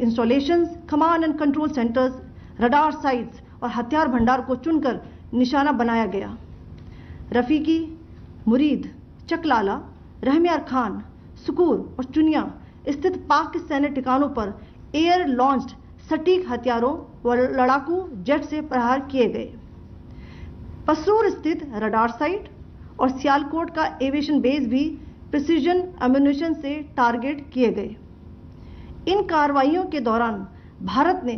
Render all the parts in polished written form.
Installations, command and control centres, radar sites और हथियार भंडार को चुनकर निशाना बनाया गया। रफीकी, मुरीद, चकलाला, रहमियार खान, सुकूर और चुनिया स्थित पाक सैन्य ठिकानों पर एयर लॉन्च्ड सटीक हथियारों व लड़ाकू जेट से प्रहार किए गए। पसरूर स्थित रडार साइट और सियालकोट का एविएशन बेस भी प्रिसीजन एम्यूनिशन से टारगेट किए गए। इन कार्रवाइयों के दौरान भारत ने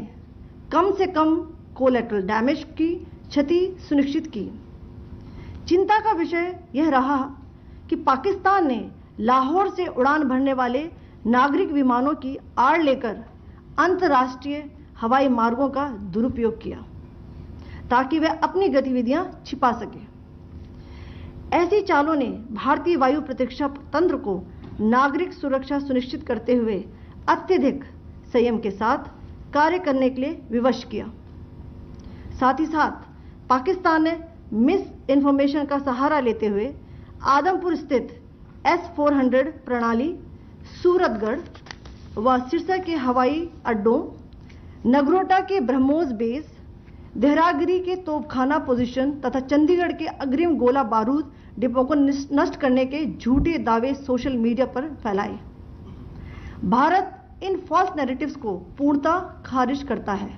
कम से कम कोलैटरल डैमेज की क्षति सुनिश्चित की। चिंता का विषय यह रहा कि पाकिस्तान ने लाहौर से उड़ान भरने वाले नागरिक विमानों की आड़ लेकर अंतर्राष्ट्रीय हवाई मार्गों का दुरुपयोग किया ताकि वह अपनी गतिविधियां छिपा सके। ऐसी चालों ने भारतीय वायु प्रतिरक्षा तंत्र को नागरिक सुरक्षा सुनिश्चित करते हुए अत्यधिक संयम के साथ कार्य करने के लिए विवश किया। साथ ही साथ पाकिस्तान ने मिस इन्फॉर्मेशन का सहारा लेते हुए आदमपुर स्थित S-400 प्रणाली, सूरतगढ़ व सिरसा के हवाई अड्डों, नगरोटा के ब्रह्मोस बेस, देहरागिरी के तोपखाना पोजीशन तथा चंडीगढ़ के अग्रिम गोला बारूद डिपो को नष्ट करने के झूठे दावे सोशल मीडिया पर फैलाए। भारत इन फॉल्स नैरेटिव्स को पूर्णतः खारिज करता है।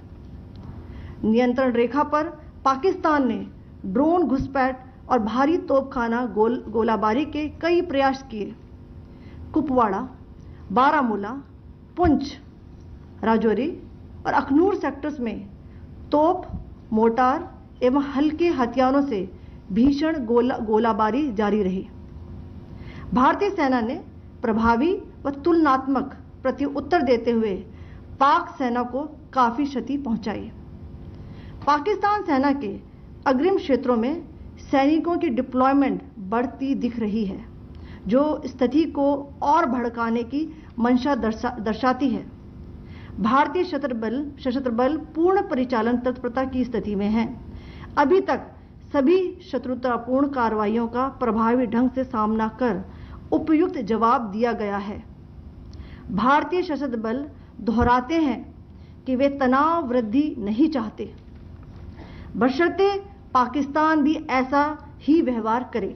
नियंत्रण रेखा पर पाकिस्तान ने ड्रोन घुसपैठ और भारी तोपखाना गोलाबारी के कई प्रयास किए। कुपवाड़ा, बारामूला, पुंछ, राजौरी और अखनूर सेक्टर्स में तोप, मोर्टार एवं हल्के हथियारों से भीषण गोलाबारी जारी रही। भारतीय सेना ने प्रभावी व तुलनात्मक प्रत्युत्तर देते हुए पाक सेना को काफी क्षति पहुंचाई। पाकिस्तान सेना के अग्रिम क्षेत्रों में सैनिकों की डिप्लॉयमेंट बढ़ती दिख रही है, जो स्थिति को और भड़काने की मंशा दर्शाती है। भारतीय सशस्त्र बल पूर्ण परिचालन तत्परता की स्थिति में है। अभी तक सभी शत्रुतापूर्ण कार्रवाइयों का प्रभावी ढंग से सामना कर उपयुक्त जवाब दिया गया है। भारतीय सशस्त्र बल दोहराते हैं कि वे तनाव वृद्धि नहीं चाहते, बशर्ते पाकिस्तान भी ऐसा ही व्यवहार करे।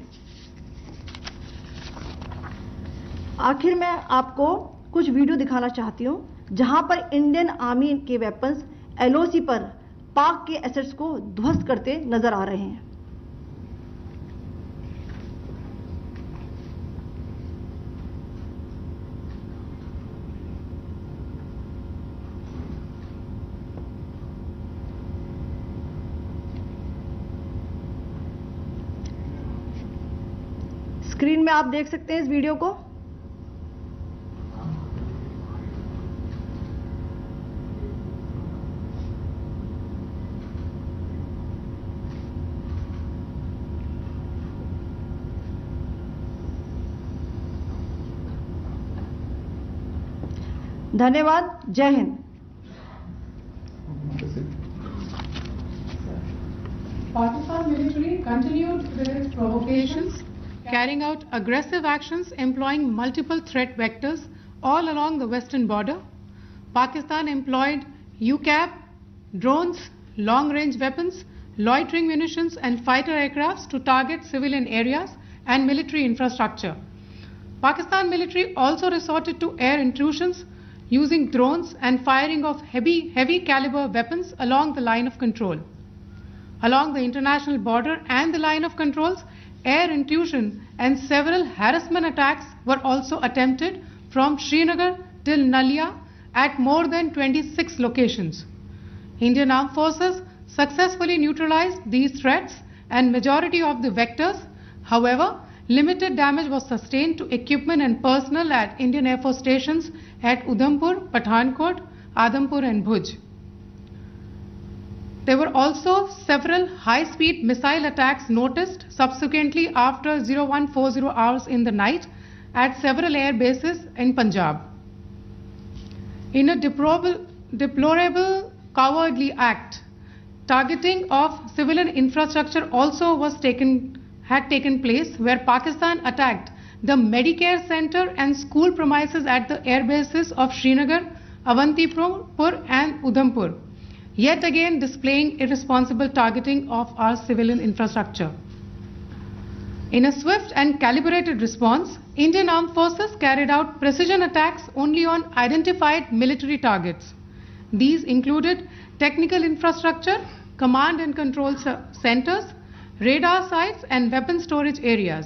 आखिर मैं आपको कुछ वीडियो दिखाना चाहती हूं जहां पर इंडियन आर्मी के वेपन्स LOC पर पाक के एसेट्स को ध्वस्त करते नजर आ रहे हैं। स्क्रीन में आप देख सकते हैं इस वीडियो को। धन्यवाद। जय Hind. Pakistan military continued with its provocations, carrying out aggressive actions employing multiple threat vectors all along the western border. Pakistan employed UCAP, drones, long-range weapons, loitering munitions and fighter aircrafts to target civilian areas and military infrastructure. Pakistan military also resorted to air intrusions using drones and firing of heavy caliber weapons along the line of control. Along the international border and the line of controls, air intrusion and several harassment attacks were also attempted from Srinagar till Nalia at more than 26 locations. Indian Armed Forces successfully neutralized these threats and majority of the vectors. However, limited damage was sustained to equipment and personnel at Indian Air Force stations at Udhampur, Pathankot, Adampur and Bhuj. There were also several high-speed missile attacks noticed subsequently after 0140 hours in the night at several air bases in Punjab. In a deplorable cowardly act, targeting of civilian infrastructure also had taken place, where Pakistan attacked the Medicare center and school premises at the air bases of Srinagar, Avantipur and Udhampur, yet again displaying irresponsible targeting of our civilian infrastructure. In a swift and calibrated response, Indian Armed Forces carried out precision attacks only on identified military targets. These included technical infrastructure, command and control centers, radar sites and weapon storage areas.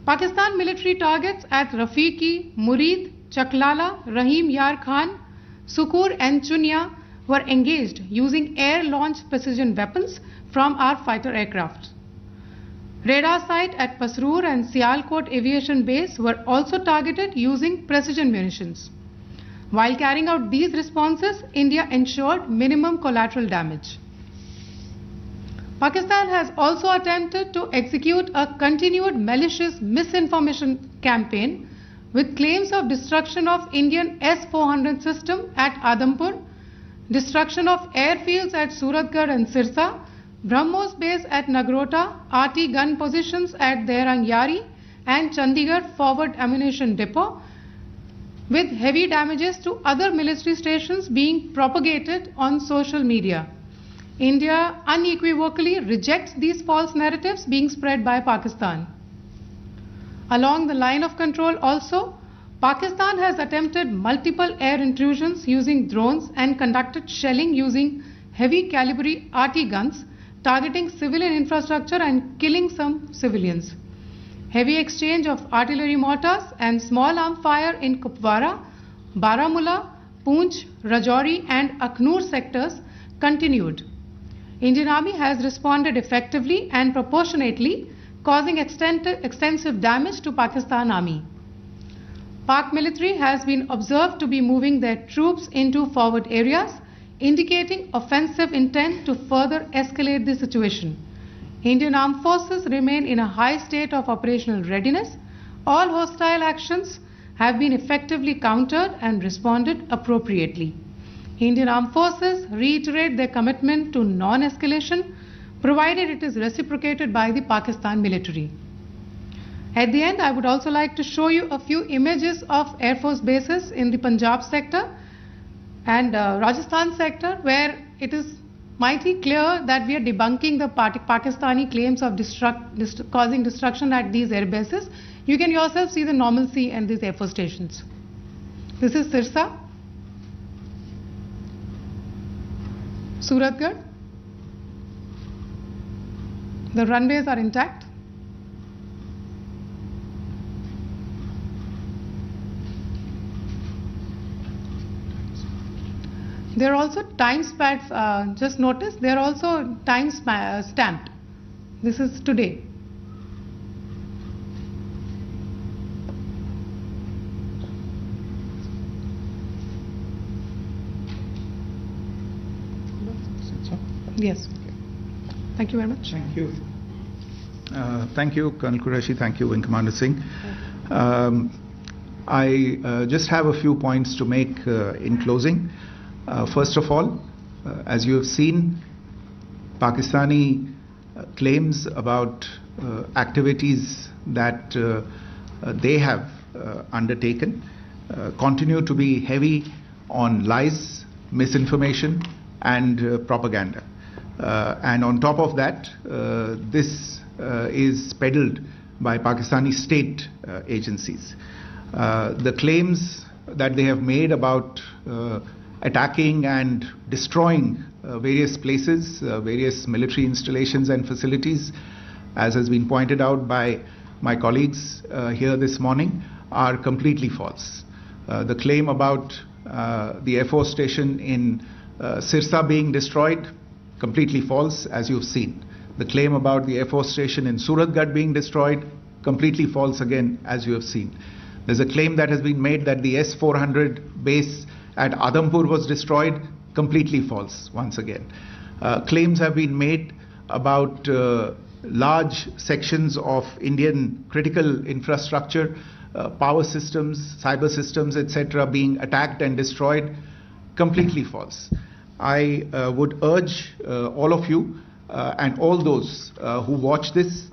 Pakistan military targets at Rafiki, Murid, Chaklala, Rahim Yar Khan, Sukur and Chunya were engaged using air-launched precision weapons from our fighter aircraft. Radar site at Pasroor and Sialkot Aviation Base were also targeted using precision munitions. While carrying out these responses, India ensured minimum collateral damage. Pakistan has also attempted to execute a continued malicious misinformation campaign with claims of destruction of Indian S-400 system at Adampur, destruction of airfields at Suratgarh and Sirsa, BrahMos base at Nagrota, RT gun positions at Derang Yari and Chandigarh forward ammunition depot, with heavy damages to other military stations being propagated on social media. India unequivocally rejects these false narratives being spread by Pakistan. Along the line of control also, Pakistan has attempted multiple air intrusions using drones and conducted shelling using heavy caliber RT guns, targeting civilian infrastructure and killing some civilians. Heavy exchange of artillery mortars and small arm fire in Kupwara, Baramulla, Poonch, Rajouri and Akhnur sectors continued. Indian Army has responded effectively and proportionately, causing extensive damage to Pakistan Army. Pak military has been observed to be moving their troops into forward areas, indicating offensive intent to further escalate the situation. Indian Armed Forces remain in a high state of operational readiness. All hostile actions have been effectively countered and responded appropriately. Indian Armed Forces reiterate their commitment to non-escalation, provided it is reciprocated by the Pakistan military. At the end, I would also like to show you a few images of Air Force bases in the Punjab sector and Rajasthan sector, where it is mighty clear that we are debunking the Pakistani claims of causing destruction at these air bases. You can yourself see the normalcy in these Air Force stations. This is Sirsa, Suratgarh. The runways are intact. There are also time stamps, just notice, they are also time stamped. This is today. Yes. Thank you very much. Thank you. Thank you, Colonel Qureshi. Thank you, Wing Commander Singh. I just have a few points to make in closing. First of all, as you have seen, Pakistani claims about activities that they have undertaken continue to be heavy on lies, misinformation and propaganda. And on top of that, this is peddled by Pakistani state agencies. The claims that they have made about attacking and destroying various places, various military installations and facilities, as has been pointed out by my colleagues here this morning, are completely false. The claim about the Air Force station in Sirsa being destroyed, completely false, as you've seen. The claim about the Air Force station in Suratgarh being destroyed, completely false again, as you have seen. There's a claim that has been made that the S-400 base at Adampur was destroyed, completely false once again. Claims have been made about large sections of Indian critical infrastructure, power systems, cyber systems, etc. being attacked and destroyed, completely false. I would urge all of you and all those who watch this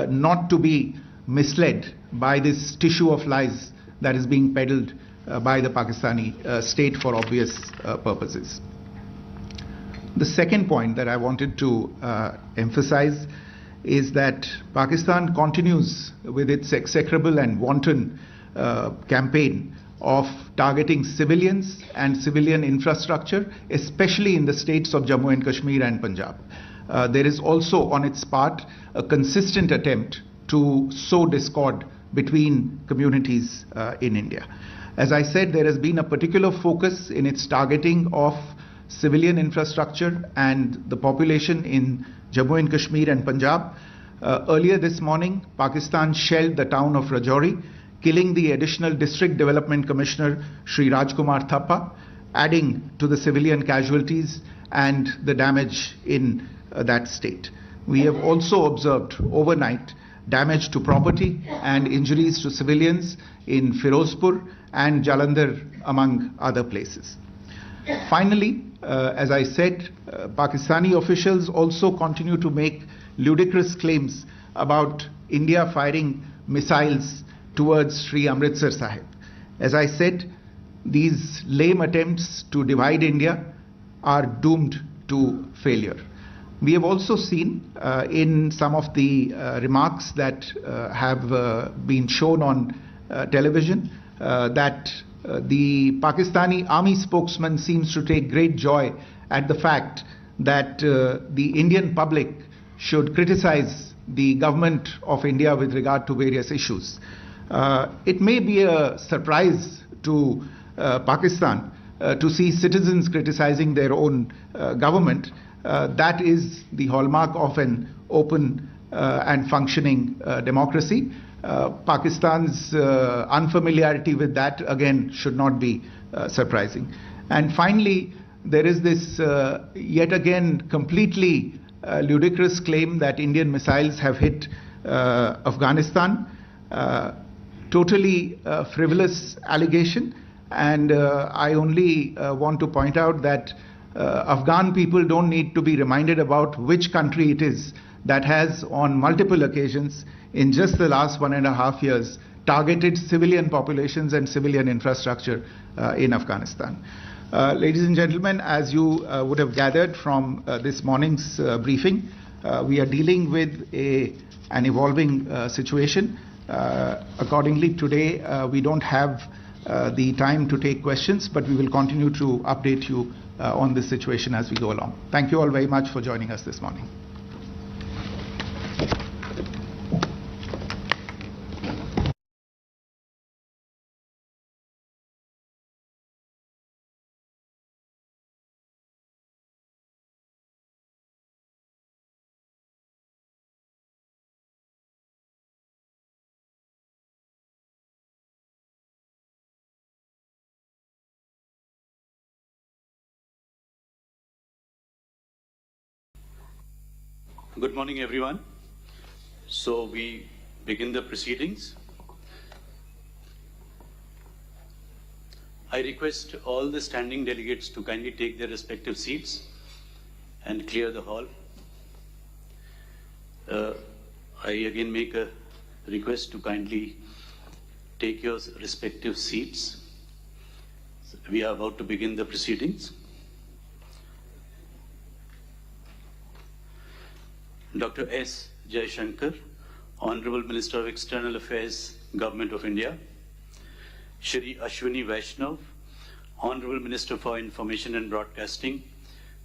not to be misled by this tissue of lies that is being peddled by the Pakistani state for obvious purposes. The second point that I wanted to emphasize is that Pakistan continues with its execrable and wanton campaign of targeting civilians and civilian infrastructure, especially in the states of Jammu and Kashmir and Punjab. There is also on its part a consistent attempt to sow discord between communities in India. As I said, there has been a particular focus in its targeting of civilian infrastructure and the population in Jammu and Kashmir and Punjab. Earlier this morning, Pakistan shelled the town of Rajouri, killing the additional District Development Commissioner Shri Rajkumar Thappa, adding to the civilian casualties and the damage in that state. We have also observed overnight damage to property and injuries to civilians in Firozpur and Jalandhar, among other places. Finally, as I said, Pakistani officials also continue to make ludicrous claims about India firing missiles towards Sri Amritsar Sahib. As I said, these lame attempts to divide India are doomed to failure. We have also seen in some of the remarks that have been shown on television that the Pakistani army spokesman seems to take great joy at the fact that the Indian public should criticize the government of India with regard to various issues. It may be a surprise to Pakistan to see citizens criticizing their own government. That is the hallmark of an open and functioning democracy. Pakistan's unfamiliarity with that, again, should not be surprising. And finally, there is this yet again completely ludicrous claim that Indian missiles have hit Afghanistan. Totally frivolous allegation, and I only want to point out that Afghan people don't need to be reminded about which country it is that has on multiple occasions in just the last 1.5 years targeted civilian populations and civilian infrastructure in Afghanistan. Ladies and gentlemen, as you would have gathered from this morning's briefing, we are dealing with an evolving situation. Accordingly, today we don't have the time to take questions, but we will continue to update you on this situation as we go along. Thank you all very much for joining us this morning. Good morning, everyone. So we begin the proceedings. I request all the standing delegates to kindly take their respective seats and clear the hall. I again make a request to kindly take your respective seats. We are about to begin the proceedings. Dr. S. Jaishankar, Honorable Minister of External Affairs, Government of India. Shri Ashwini Vaishnav, Honorable Minister for Information and Broadcasting,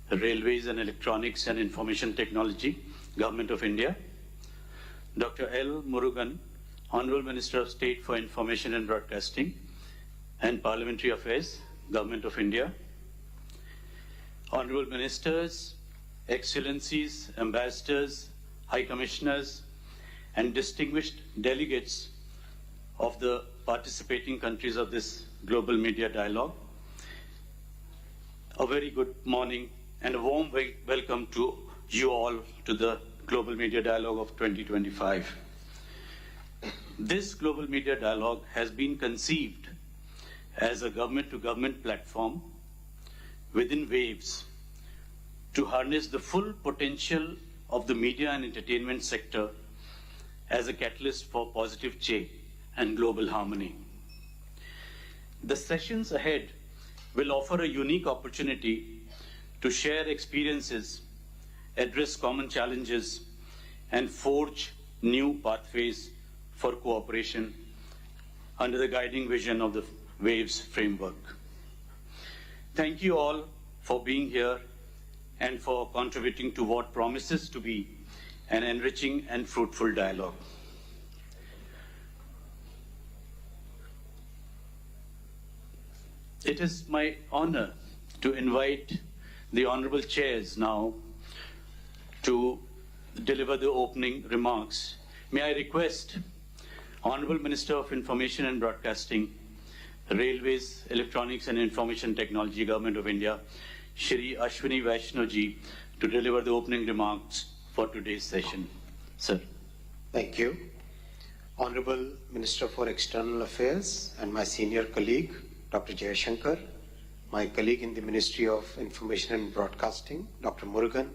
Railways and Electronics and Information Technology, Government of India. Dr. L. Murugan, Honorable Minister of State for Information and Broadcasting and Parliamentary Affairs, Government of India. Honorable Ministers, Excellencies, Ambassadors, High Commissioners, and distinguished delegates of the participating countries of this Global Media Dialogue, a very good morning and a warm welcome to you all to the Global Media Dialogue of 2025. This Global Media Dialogue has been conceived as a government-to-government platform within waves to harness the full potential of the media and entertainment sector as a catalyst for positive change and global harmony. The sessions ahead will offer a unique opportunity to share experiences, address common challenges, and forge new pathways for cooperation under the guiding vision of the WAVES framework. Thank you all for being here and for contributing to what promises to be an enriching and fruitful dialogue. It is my honor to invite the honorable chairs now to deliver the opening remarks. May I request Honorable Minister of Information and Broadcasting, Railways, Electronics and Information Technology, Government of India, Shri Ashwini Vaishnav ji, to deliver the opening remarks for today's session. Sir. Thank you. Honorable Minister for External Affairs and my senior colleague, Dr. Jayashankar, my colleague in the Ministry of Information and Broadcasting, Dr. Murugan,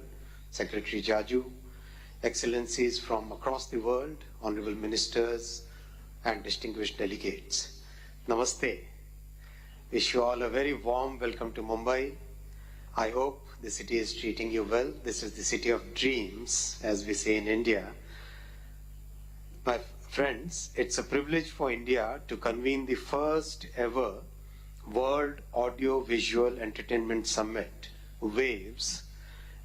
Secretary Jaju, Excellencies from across the world, Honorable Ministers and distinguished delegates. Namaste. Wish you all a very warm welcome to Mumbai. I hope the city is treating you well. This is the city of dreams, as we say in India. My friends, it's a privilege for India to convene the first ever World Audio Visual Entertainment Summit, WAVES,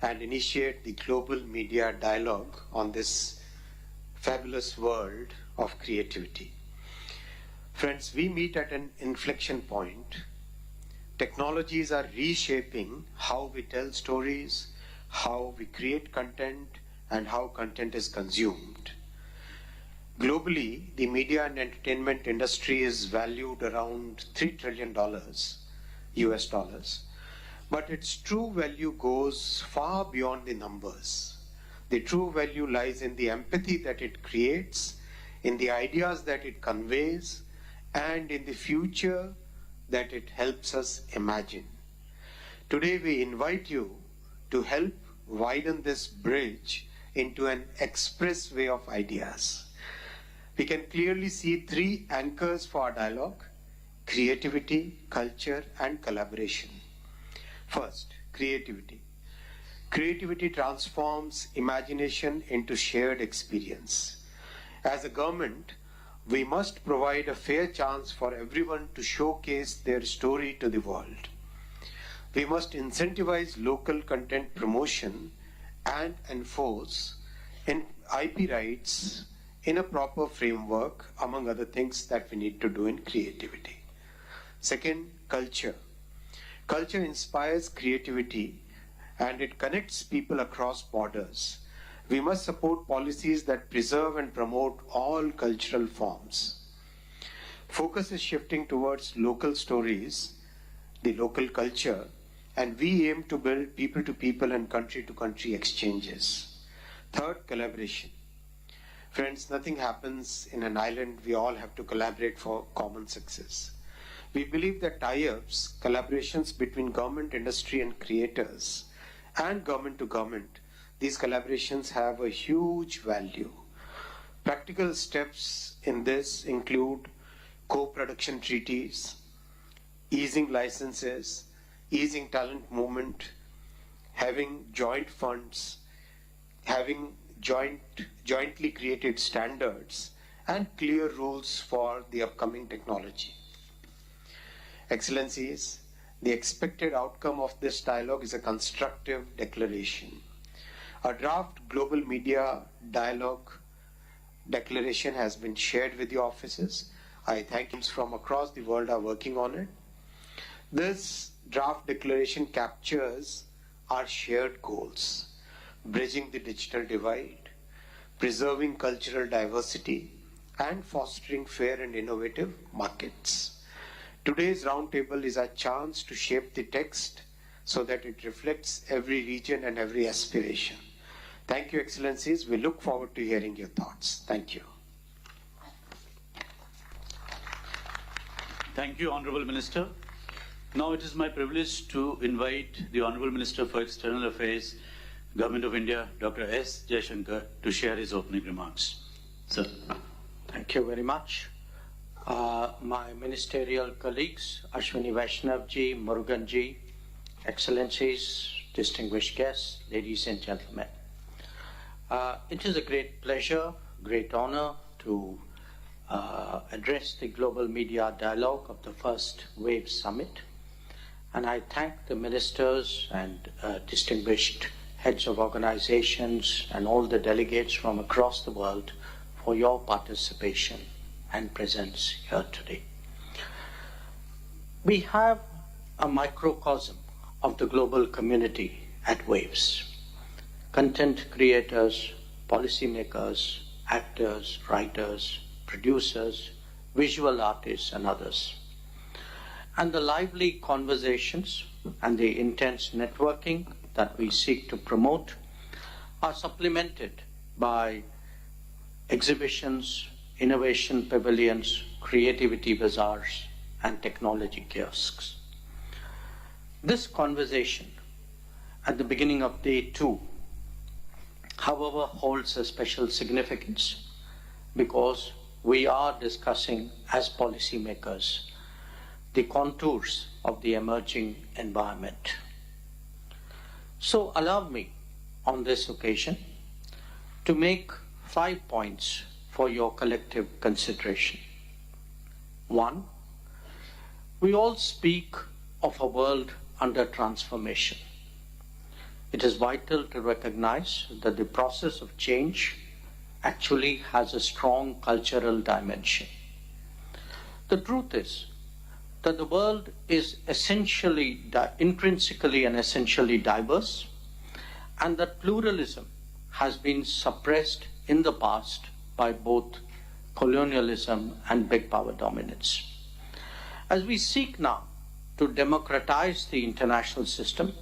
and initiate the global media dialogue on this fabulous world of creativity. Friends, we meet at an inflection point. Technologies are reshaping how we tell stories, how we create content, and how content is consumed. Globally, the media and entertainment industry is valued around $3 trillion US dollars, but its true value goes far beyond the numbers. The true value lies in the empathy that it creates, in the ideas that it conveys, and in the future that it helps us imagine. Today we invite you to help widen this bridge into an expressway of ideas. We can clearly see three anchors for our dialogue: creativity, culture, and collaboration. First, creativity. Creativity transforms imagination into shared experience. As a government, we must provide a fair chance for everyone to showcase their story to the world. We must incentivize local content promotion and enforce IP rights in a proper framework, among other things that we need to do in creativity. Second, culture. Culture inspires creativity and it connects people across borders. We must support policies that preserve and promote all cultural forms. Focus is shifting towards local stories, the local culture, and we aim to build people-to-people and country-to-country exchanges. Third, collaboration. Friends, nothing happens in an island. We all have to collaborate for common success. We believe that tie-ups, collaborations between government, industry, and creators, and government to government, these collaborations have a huge value. Practical steps in this include co-production treaties, easing licenses, easing talent movement, having joint funds, having jointly created standards, and clear rules for the upcoming technology. Excellencies, the expected outcome of this dialogue is a constructive declaration. A draft global media dialogue declaration has been shared with your offices. I thank you from across the world are working on it. This draft declaration captures our shared goals: bridging the digital divide, preserving cultural diversity, and fostering fair and innovative markets. Today's roundtable is a chance to shape the text so that it reflects every region and every aspiration. Thank you, Excellencies. We look forward to hearing your thoughts. Thank you. Thank you, Honorable Minister. Now it is my privilege to invite the Honorable Minister for External Affairs, Government of India, Dr. S. Jayashankar, to share his opening remarks. Sir. Thank you very much. my ministerial colleagues, Ashwini Vaishnav ji, Murugan ji, Excellencies, distinguished guests, ladies and gentlemen. It is a great pleasure, great honor to address the Global Media Dialogue of the first WAVE Summit. And I thank the ministers and distinguished heads of organizations and all the delegates from across the world for your participation and presence here today. We have a microcosm of the global community at WAVES. Content creators, policymakers, actors, writers, producers, visual artists, and others. And the lively conversations and the intense networking that we seek to promote are supplemented by exhibitions, innovation pavilions, creativity bazaars, and technology kiosks. This conversation at the beginning of day 2, however, holds a special significance because we are discussing as policymakers the contours of the emerging environment. So allow me on this occasion to make 5 points for your collective consideration. 1, we all speak of a world under transformation. It is vital to recognize that the process of change actually has a strong cultural dimension. The truth is that the world is intrinsically and essentially diverse, and that pluralism has been suppressed in the past by both colonialism and big power dominance. As we seek now to democratize the international system,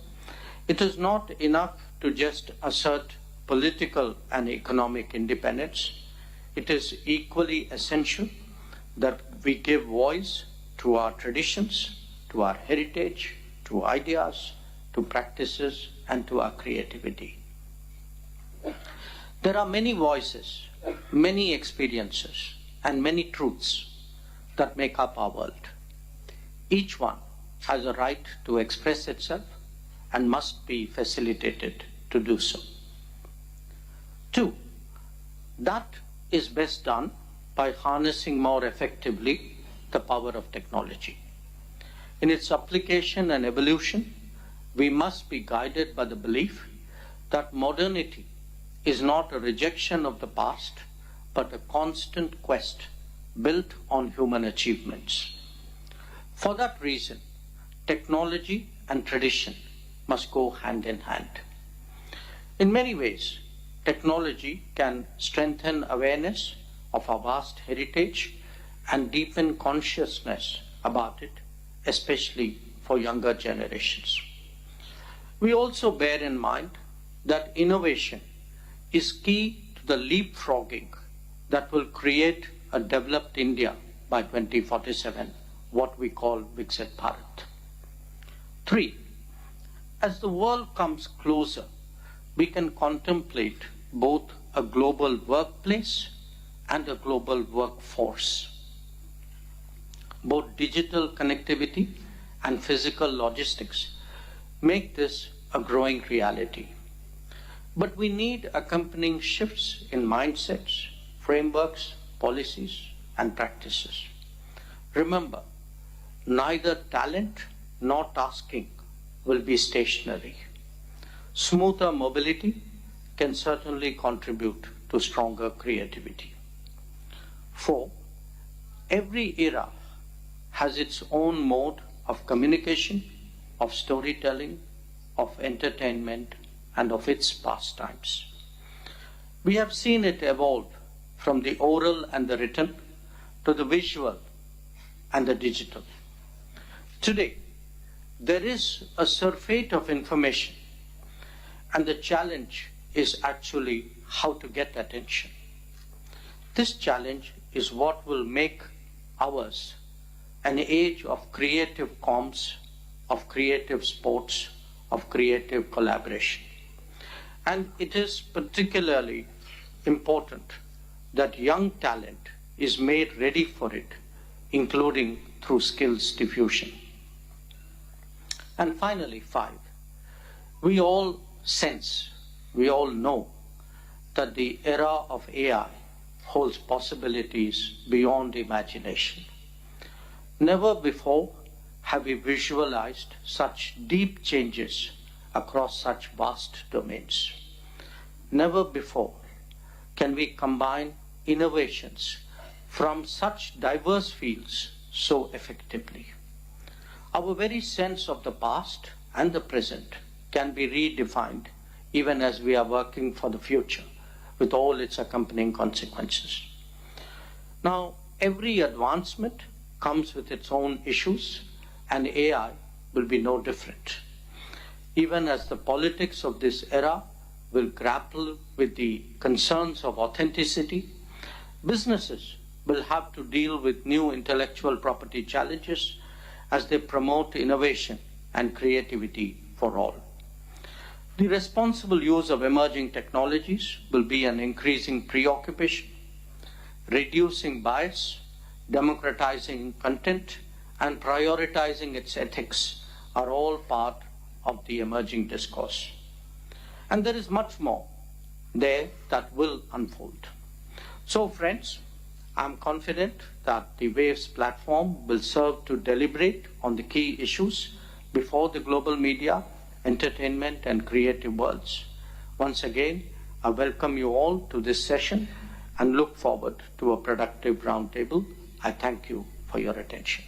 it is not enough to just assert political and economic independence. It is equally essential that we give voice to our traditions, to our heritage, to ideas, to practices, and to our creativity. There are many voices, many experiences, and many truths that make up our world. Each one has a right to express itself and must be facilitated to do so. 2, that is best done by harnessing more effectively the power of technology. In its application and evolution, we must be guided by the belief that modernity is not a rejection of the past, but a constant quest built on human achievements. For that reason, technology and tradition must go hand in hand. In many ways, technology can strengthen awareness of our vast heritage and deepen consciousness about it, especially for younger generations. We also bear in mind that innovation is key to the leapfrogging that will create a developed India by 2047, what we call Viksit Bharat. 3, as the world comes closer, we can contemplate both a global workplace and a global workforce. Both digital connectivity and physical logistics make this a growing reality. But we need accompanying shifts in mindsets, frameworks, policies, and practices. Remember, neither talent nor tasking will be stationary. Smoother mobility can certainly contribute to stronger creativity. 4, every era has its own mode of communication, of storytelling, of entertainment, and of its pastimes. We have seen it evolve from the oral and the written to the visual and the digital. Today, there is a surfeit of information, and the challenge is actually how to get attention. This challenge is what will make ours an age of creative comms, of creative sports, of creative collaboration. And it is particularly important that young talent is made ready for it including through skills diffusion. And finally, 5, we all sense, we all know that the era of AI holds possibilities beyond imagination. Never before have we visualized such deep changes across such vast domains. Never before can we combine innovations from such diverse fields so effectively. Our very sense of the past and the present can be redefined even as we are working for the future with all its accompanying consequences. Now, every advancement comes with its own issues, and AI will be no different. Even as the politics of this era will grapple with the concerns of authenticity, businesses will have to deal with new intellectual property challenges as they promote innovation and creativity for all. The responsible use of emerging technologies will be an increasing preoccupation. Reducing bias, democratizing content, and prioritizing its ethics are all part of the emerging discourse. And there is much more there that will unfold. So, friends, I'm confident that the WAVES platform will serve to deliberate on the key issues before the global media, entertainment, and creative worlds. Once again, I welcome you all to this session and look forward to a productive roundtable. I thank you for your attention.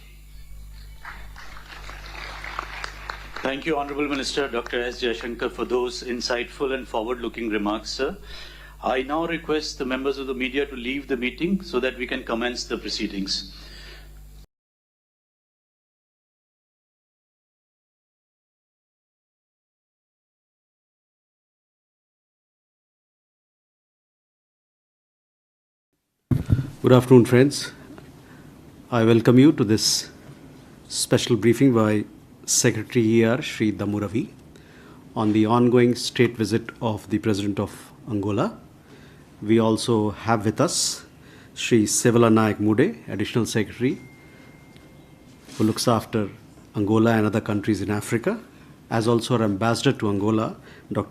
Thank you, Honorable Minister Dr. S. Jaishankar, for those insightful and forward-looking remarks, sir. I now request the members of the media to leave the meeting so that we can commence the proceedings. Good afternoon, friends. I welcome you to this special briefing by Secretary ER Shri Dammu Ravi on the ongoing state visit of the President of Angola. We also have with us Shri Sevala Naik Mude, Additional Secretary, who looks after Angola and other countries in Africa, as also our Ambassador to Angola, Dr.